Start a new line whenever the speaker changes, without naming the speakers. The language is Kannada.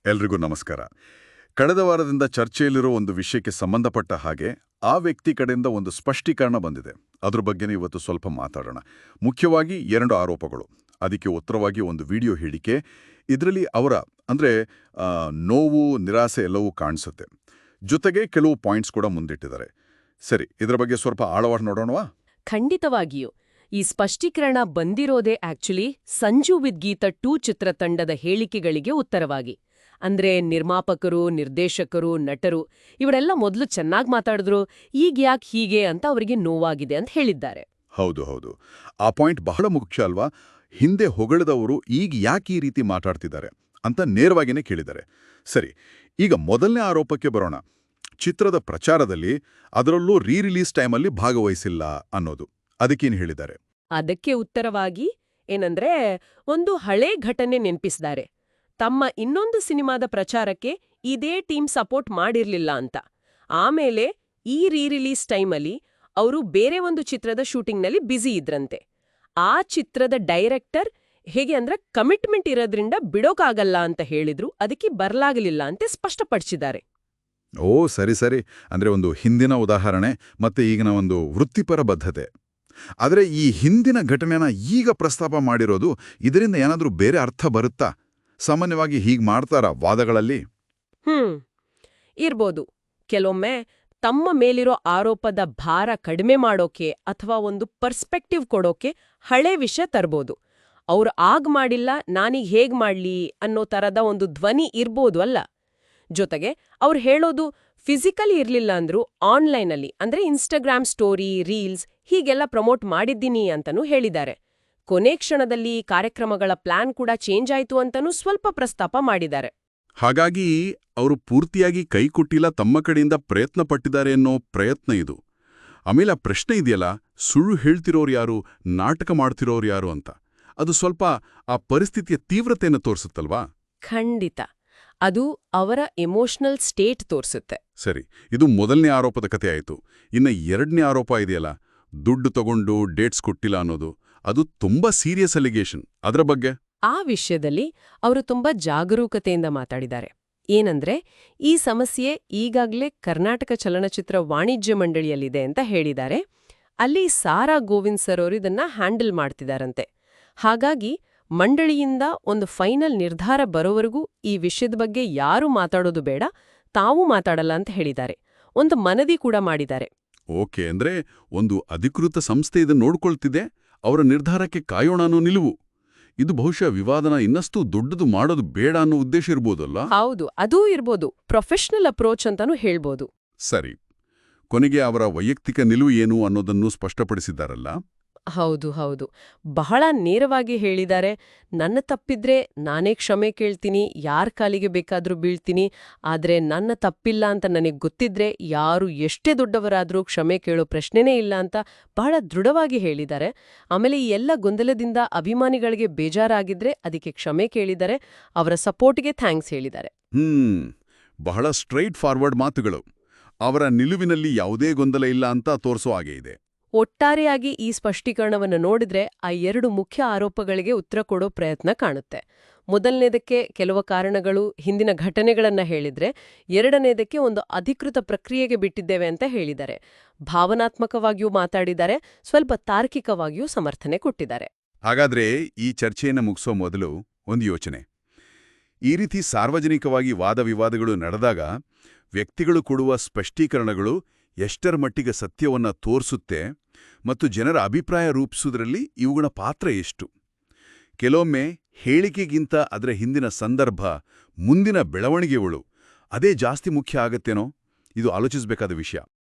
ಎಲ್ರಿಗೂ ನಮಸ್ಕಾರ. ಕಳೆದ ವಾರದಿಂದ ಚರ್ಚೆಯಲ್ಲಿರೋ ಒಂದು ವಿಷಯಕ್ಕೆ ಸಂಬಂಧಪಟ್ಟ ಹಾಗೆ ಆ ವ್ಯಕ್ತಿ ಕಡೆಯಿಂದ ಒಂದು ಸ್ಪಷ್ಟೀಕರಣ ಬಂದಿದೆ. ಅದ್ರ ಬಗ್ಗೆನೇ ಇವತ್ತು ಸ್ವಲ್ಪ ಮಾತಾಡೋಣ. ಮುಖ್ಯವಾಗಿ 2 ಆರೋಪಗಳು, ಅದಕ್ಕೆ ಉತ್ತರವಾಗಿ ಒಂದು ವಿಡಿಯೋ ಹೇಳಿಕೆ. ಇದರಲ್ಲಿ ಅವರ ನೋವು, ನಿರಾಸೆ ಎಲ್ಲವೂ ಕಾಣಿಸುತ್ತೆ. ಜೊತೆಗೆ ಕೆಲವು ಪಾಯಿಂಟ್ಸ್ ಕೂಡ ಮುಂದಿಟ್ಟಿದ್ದಾರೆ. ಸರಿ, ಇದರ ಬಗ್ಗೆ ಸ್ವಲ್ಪ ಆಳವಾಗಿ ನೋಡೋಣವಾ?
ಖಂಡಿತವಾಗಿಯೂ. ಈ ಸ್ಪಷ್ಟೀಕರಣ ಬಂದಿರೋದೇ ಆಕ್ಚುಲಿ ಸಂಜು ವಿತ್ ಗೀತಾ 2 ಚಿತ್ರತಂಡದ ಹೇಳಿಕೆಗಳಿಗೆ ಉತ್ತರವಾಗಿ. ಅಂದ್ರೆ ನಿರ್ಮಾಪಕರು, ನಿರ್ದೇಶಕರು, ನಟರು ಇವರೆಲ್ಲ ಮೊದಲು ಚೆನ್ನಾಗಿ ಮಾತಾಡಿದ್ರು, ಈಗ ಯಾಕೆ ಹೀಗೆ ಅಂತ ಅವರಿಗೆ ನೋವಾಗಿದೆ ಅಂತ ಹೇಳಿದ್ದಾರೆ.
ಹೌದು, ಆ ಪಾಯಿಂಟ್ ಬಹಳ ಮುಖ್ಯ ಅಲ್ವಾ? ಹಿಂದೆ ಹೊಗಳಿದವರು ಈಗ ಯಾಕೆ ಈ ರೀತಿ ಮಾತಾಡ್ತಿದ್ದಾರೆ ಅಂತ ನೇರವಾಗಿಯೇ ಕೇಳಿದ್ದಾರೆ. ಸರಿ, ಈಗ ಮೊದಲನೇ ಆರೋಪಕ್ಕೆ ಬರೋಣ. ಚಿತ್ರದ ಪ್ರಚಾರದಲ್ಲಿ, ಅದರಲ್ಲೂ ರೀ-ರಿಲೀಸ್ ಟೈಮಲ್ಲಿ ಭಾಗವಹಿಸಿಲ್ಲ ಅನ್ನೋದು. ಅದಕ್ಕೇನು ಹೇಳಿದ್ದಾರೆ?
ಅದಕ್ಕೆ ಉತ್ತರವಾಗಿ ಏನಂದ್ರೆ, ಒಂದು ಹಳೇ ಘಟನೆ ನೆನಪಿಸಿದ್ದಾರೆ. ತಮ್ಮ ಇನ್ನೊಂದು ಸಿನಿಮಾದ ಪ್ರಚಾರಕ್ಕೆ ಇದೇ ಟೀಮ್ ಸಪೋರ್ಟ್ ಮಾಡಿರ್ಲಿಲ್ಲ ಅಂತ. ಆಮೇಲೆ ಈ ರೀ-ರಿಲೀಸ್ ಟೈಮಲ್ಲಿ ಅವರು ಬೇರೆ ಒಂದು ಚಿತ್ರದ ಶೂಟಿಂಗ್ನಲ್ಲಿ ಬ್ಯುಸಿ ಇದ್ರಂತೆ. ಆ ಚಿತ್ರದ ಡೈರೆಕ್ಟರ್ ಹೇಗೆ ಅಂದ್ರೆ ಕಮಿಟ್ಮೆಂಟ್ ಇರೋದ್ರಿಂದ ಬಿಡೋಕಾಗಲ್ಲ ಅಂತ ಹೇಳಿದ್ರು, ಅದಕ್ಕೆ ಬರ್ಲಾಗಲಿಲ್ಲ ಅಂತ ಸ್ಪಷ್ಟಪಡಿಸಿದ್ದಾರೆ.
ಓ ಸರಿ, ಅಂದ್ರೆ ಒಂದು ಹಿಂದಿನ ಉದಾಹರಣೆ ಮತ್ತೆ ಈಗಿನ ಒಂದು ವೃತ್ತಿಪರ ಬದ್ಧತೆ. ಆದರೆ ಈ ಹಿಂದಿನ ಘಟನೆನ ಈಗ ಪ್ರಸ್ತಾಪ ಮಾಡಿರೋದು, ಇದರಿಂದ ಏನಾದರೂ ಬೇರೆ ಅರ್ಥ ಬರುತ್ತಾ? ಸಾಮಾನ್ಯವಾಗಿ ಹೀಗೆ ಮಾಡ್ತಾರಾ ವಾದಗಳಲ್ಲಿ?
ಇರ್ಬೋದು. ಕೆಲವೊಮ್ಮೆ ತಮ್ಮ ಮೇಲಿರೋ ಆರೋಪದ ಭಾರ ಕಡಿಮೆ ಮಾಡೋಕೆ ಅಥವಾ ಒಂದು ಪರ್ಸ್ಪೆಕ್ಟಿವ್ ಕೊಡೋಕೆ ಹಳೆ ವಿಷಯ ತರ್ಬೋದು. ಅವ್ರು ಆಗ್ ಮಾಡಿಲ್ಲ, ನಾನೀಗ ಹೇಗ್ ಮಾಡ್ಲಿ ಅನ್ನೋ ತರದ ಒಂದು ಧ್ವನಿ ಇರ್ಬೋದು ಅಲ್ಲ. ಜೊತೆಗೆ ಅವ್ರು ಹೇಳೋದು ಫಿಸಿಕಲಿ ಇರ್ಲಿಲ್ಲ ಅಂದ್ರೂ ಆನ್ಲೈನಲ್ಲಿ ಅಂದ್ರೆ ಇನ್ಸ್ಟಾಗ್ರಾಮ್ ಸ್ಟೋರಿ, ರೀಲ್ಸ್ ಹೀಗೆಲ್ಲ ಪ್ರಮೋಟ್ ಮಾಡಿದ್ದೀನಿ ಅಂತನೂ ಹೇಳಿದ್ದಾರೆ. ಕೊನೆ ಕ್ಷಣದಲ್ಲಿ ಕಾರ್ಯಕ್ರಮಗಳ ಪ್ಲಾನ್ ಕೂಡ ಚೇಂಜ್ ಆಯ್ತು ಅಂತನೂ ಸ್ವಲ್ಪ ಪ್ರಸ್ತಾಪ ಮಾಡಿದ್ದಾರೆ.
ಹಾಗಾಗಿ ಅವರು ಪೂರ್ತಿಯಾಗಿ ಕೈ ಕೊಟ್ಟಿಲ್ಲ, ತಮ್ಮ ಕಡೆಯಿಂದ ಪ್ರಯತ್ನ ಪಟ್ಟಿದ್ದಾರೆ ಅನ್ನೋ ಪ್ರಯತ್ನ ಇದು. ಆಮೇಲೆ ಆ ಪ್ರಶ್ನೆ ಇದೆಯಲ್ಲ, ಸುಳ್ಳು ಹೇಳ್ತಿರೋರು ಯಾರು, ನಾಟಕ ಮಾಡ್ತಿರೋರು ಯಾರು ಅಂತ. ಅದು ಸ್ವಲ್ಪ ಆ ಪರಿಸ್ಥಿತಿಯ ತೀವ್ರತೆಯನ್ನು ತೋರಿಸುತ್ತಲ್ವಾ?
ಖಂಡಿತ. ಅದು ಅವರ ಎಮೋಷನಲ್ ಸ್ಟೇಟ್ ತೋರಿಸುತ್ತೆ.
ಸರಿ, ಇದು ಮೊದಲನೇ ಆರೋಪದ ಕತೆ ಆಯಿತು. ಇನ್ನು 2ನೇ ಆರೋಪ ಇದೆಯಲ್ಲ, ದುಡ್ಡು ತಗೊಂಡು ಡೇಟ್ಸ್ ಕೊಟ್ಟಿಲ್ಲ ಅನ್ನೋದು. ಅದು ತುಂಬಾ ಸೀರಿಯಸ್ ಅಲಿಗೇಷನ್. ಅದರ ಬಗ್ಗೆ
ಆ ವಿಷಯದಲ್ಲಿ ಅವರು ತುಂಬಾ ಜಾಗರೂಕತೆಯಿಂದ ಮಾತಾಡಿದ್ದಾರೆ. ಏನಂದ್ರೆ, ಈ ಸಮಸ್ಯೆ ಈಗಾಗಲೇ ಕರ್ನಾಟಕ ಚಲನಚಿತ್ರ ವಾಣಿಜ್ಯ ಮಂಡಳಿಯಲ್ಲಿದೆ ಅಂತ ಹೇಳಿದ್ದಾರೆ. ಅಲ್ಲಿ ಸಾರಾ ಗೋವಿಂದ್ ಸರ್ ಅವರು ಇದನ್ನ ಹ್ಯಾಂಡಲ್ ಮಾಡ್ತಿದಾರಂತೆ. ಹಾಗಾಗಿ ಮಂಡಳಿಯಿಂದ ಒಂದು ಫೈನಲ್ ನಿರ್ಧಾರ ಬರೋವರೆಗೂ ಈ ವಿಷಯದ ಬಗ್ಗೆ ಯಾರೂ ಮಾತಾಡೋದು ಬೇಡ, ತಾವೂ ಮಾತಾಡಲ್ಲ ಅಂತ ಹೇಳಿದ್ದಾರೆ. ಒಂದು ಮನವಿ ಕೂಡ ಮಾಡಿದ್ದಾರೆ.
ಓಕೆ, ಅಂದ್ರೆ ಒಂದು ಅಧಿಕೃತ ಸಂಸ್ಥೆ ಇದನ್ನು ನೋಡ್ಕೊಳ್ತಿದೆ, ಅವರ ನಿರ್ಧಾರಕ್ಕೆ ಕಾಯೋಣ ಅನ್ನೋ ನಿಲುವು. ಇದು ಬಹುಶಃ ವಿವಾದನ ಇನ್ನಷ್ಟು ದೊಡ್ಡದು ಮಾಡೋದು ಬೇಡ ಅನ್ನೋ ಉದ್ದೇಶ ಇರ್ಬೋದಲ್ಲ?
ಹೌದು, ಅದೂ ಇರ್ಬೋದು. ಪ್ರೊಫೆಷನಲ್ ಅಪ್ರೋಚ್ ಅಂತಾನೂ ಹೇಳ್ಬೋದು.
ಸರಿ, ಕೊನೆಗೆ ಅವರ ವೈಯಕ್ತಿಕ ನಿಲುವು ಏನು ಅನ್ನೋದನ್ನು ಸ್ಪಷ್ಟಪಡಿಸಿದ್ದಾರಲ್ಲ?
ಹೌದು, ಬಹಳ ನೇರವಾಗಿ ಹೇಳಿದ್ದಾರೆ. ನನ್ನ ತಪ್ಪಿದ್ರೆ ನಾನೇ ಕ್ಷಮೆ ಕೇಳ್ತೀನಿ, ಯಾರ ಕಾಲಿಗೆ ಬೇಕಾದ್ರೂ ಬೀಳ್ತೀನಿ. ಆದ್ರೆ ನನ್ನ ತಪ್ಪಿಲ್ಲ ಅಂತ ನನಗೆ ಗೊತ್ತಿದ್ರೆ ಯಾರು ಎಷ್ಟೇ ದೊಡ್ಡವರಾದ್ರೂ ಕ್ಷಮೆ ಕೇಳೋ ಪ್ರಶ್ನೆನೇ ಇಲ್ಲ ಅಂತ ಬಹಳ ದೃಢವಾಗಿ ಹೇಳಿದ್ದಾರೆ. ಆಮೇಲೆ ಈ ಎಲ್ಲ ಗೊಂದಲದಿಂದ ಅಭಿಮಾನಿಗಳಿಗೆ ಬೇಜಾರಾಗಿದ್ರೆ ಅದಕ್ಕೆ ಕ್ಷಮೆ ಕೇಳಿದ್ದಾರೆ, ಅವರ ಸಪೋರ್ಟ್ಗೆ ಥ್ಯಾಂಕ್ಸ್ ಹೇಳಿದ್ದಾರೆ.
ಬಹಳ ಸ್ಟ್ರೈಟ್ ಫಾರ್ವರ್ಡ್ ಮಾತುಗಳು. ಅವರ ನಿಲುವಿನಲ್ಲಿ ಯಾವುದೇ ಗೊಂದಲ ಇಲ್ಲ ಅಂತ ತೋರಿಸೋ ಹಾಗೆ ಇದೆ.
ಒಟ್ಟಾರೆಯಾಗಿ ಈ ಸ್ಪಷ್ಟೀಕರಣವನ್ನು ನೋಡಿದ್ರೆ ಆ 2 ಮುಖ್ಯ ಆರೋಪಗಳಿಗೆ ಉತ್ತರ ಕೊಡೋ ಪ್ರಯತ್ನ ಕಾಣುತ್ತೆ. ಮೊದಲನೇದಕ್ಕೆ ಕೆಲವು ಕಾರಣಗಳು, ಹಿಂದಿನ ಘಟನೆಗಳನ್ನ ಹೇಳಿದ್ರೆ, 2ನೇದಕ್ಕೆ ಒಂದು ಅಧಿಕೃತ ಪ್ರಕ್ರಿಯೆಗೆ ಬಿಟ್ಟಿದ್ದೇವೆ ಅಂತ ಹೇಳಿದ್ದಾರೆ. ಭಾವನಾತ್ಮಕವಾಗಿಯೂ ಮಾತಾಡಿದ್ದಾರೆ, ಸ್ವಲ್ಪ ತಾರ್ಕಿಕವಾಗಿಯೂ ಸಮರ್ಥನೆ ಕೊಟ್ಟಿದ್ದಾರೆ.
ಹಾಗಾದ್ರೆ ಈ ಚರ್ಚೆಯನ್ನು ಮುಗಿಸೋ ಮೊದಲು ಒಂದು ಯೋಚನೆ. ಈ ರೀತಿ ಸಾರ್ವಜನಿಕವಾಗಿ ವಾದವಿವಾದಗಳು ನಡೆದಾಗ ವ್ಯಕ್ತಿಗಳು ಕೊಡುವ ಸ್ಪಷ್ಟೀಕರಣಗಳು ಎಷ್ಟರ ಮಟ್ಟಿಗೆ ಸತ್ಯವನ್ನ ತೋರಿಸುತ್ತೆ ಮತ್ತು ಜನರ ಅಭಿಪ್ರಾಯ ರೂಪಿಸುವುದರಲ್ಲಿ ಇವುಗಳ ಪಾತ್ರ ಎಷ್ಟು? ಕೆಲವೊಮ್ಮೆ ಹೇಳಿಕೆಗಿಂತ ಅದರ ಹಿಂದಿನ ಸಂದರ್ಭ, ಮುಂದಿನ ಬೆಳವಣಿಗೆಗಳು ಅದೇ ಜಾಸ್ತಿ ಮುಖ್ಯ ಆಗತ್ತೇನೋ? ಇದು ಆಲೋಚಿಸಬೇಕಾದ ವಿಷಯ.